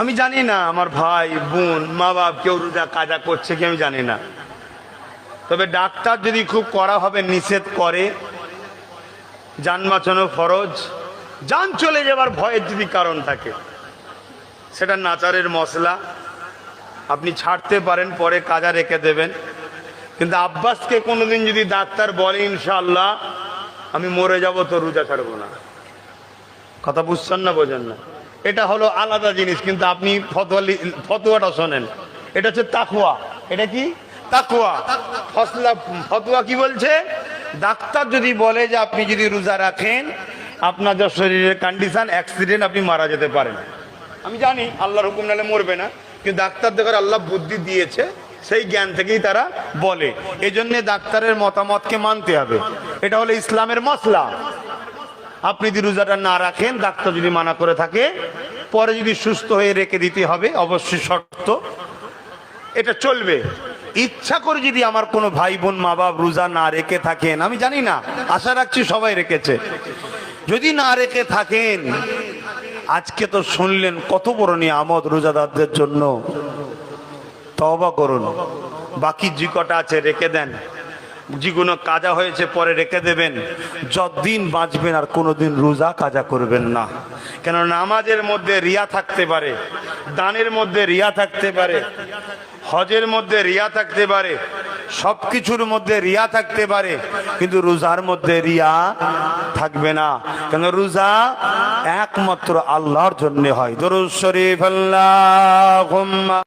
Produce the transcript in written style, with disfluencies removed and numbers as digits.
আমি জানি না আমার ভাই বোন মা বাপ কেউ রোজা কাজা করছে কি আমি জানি না। তবে ডাক্তার যদি খুব কড়াভাবে নিষেধ করে, জান বাঁচানো ফরজ, জান চলে যাবার ভয়ের যদি কারণ থাকে, সেটা নাচারের মশলা আপনি ছাড়তে পারেন, পরে কাজা রেখে দেবেন। কিন্তু আব্বাসকে কোনোদিন যদি ডাক্তার বলে ইনশাআল্লাহ আমি মরে যাব তো রোজা ছাড়বো না, কথা বুঝছেন না বোঝেন না, এটা হলো আলাদা জিনিস। কিন্তু আপনি ফতোয়াটা শোনেন, এটা হচ্ছে তাকওয়া। এটা কি তাকওয়া? ফতোয়া কি বলছে? ডাক্তার যদি বলে যে আপনি যদি রোজা রাখেন আপনার যা শরীরের কন্ডিশন, অ্যাক্সিডেন্ট, আপনি মারা যেতে পারেন। আমি জানি আল্লাহর হুকুম নালে মরবে না, কিন্তু ডাক্তার দেখার আল্লাহ বুদ্ধি দিয়েছে, সেই জ্ঞান থেকেই তারা বলে। এই জন্য ডাক্তারের মতামতকে মানতে হবে, এটা হলো ইসলামের মসলা। আপনি যদি রোজাটা না রাখেন, ডাক্তার যদি মানা করে থাকে, পরে যদি সুস্থ হয়ে রেখে দিতে হবে, অবশ্যই শর্ত, এটা চলবে। ইচ্ছা করে যদি আমার কোনো ভাই বোন মা বাপ রোজা না রেখে থাকেন, আমি জানি না, আশা রাখছি সবাই রেখেছে, যদি না রেখে থাকেন, আজকে তো শুনলেন কত বড় নিয়ামত রোজাদারদের জন্য, তওবা করুন। বাকি যে কটা আছে রেখে দেন, যেগুলো কাজা হয়েছে পরে রেখে দেবেন। যতদিন বাঁচবেন আর কোনোদিন রোজা কাজা করবেন না, কেন নামাজের মধ্যে রিয়া থাকতে পারে, দানের মধ্যে রিয়া থাকতে পারে, হজের মধ্যে রিয়া থাকতে পারে, সবকিছুর মধ্যে রিয়া থাকতে পারে, কিন্তু রোজার মধ্যে রিয়া থাকবে না। কেন রোজা একমাত্র আল্লাহর জন্য হয়। দরুদ শরীফ আল্লাহুম্মা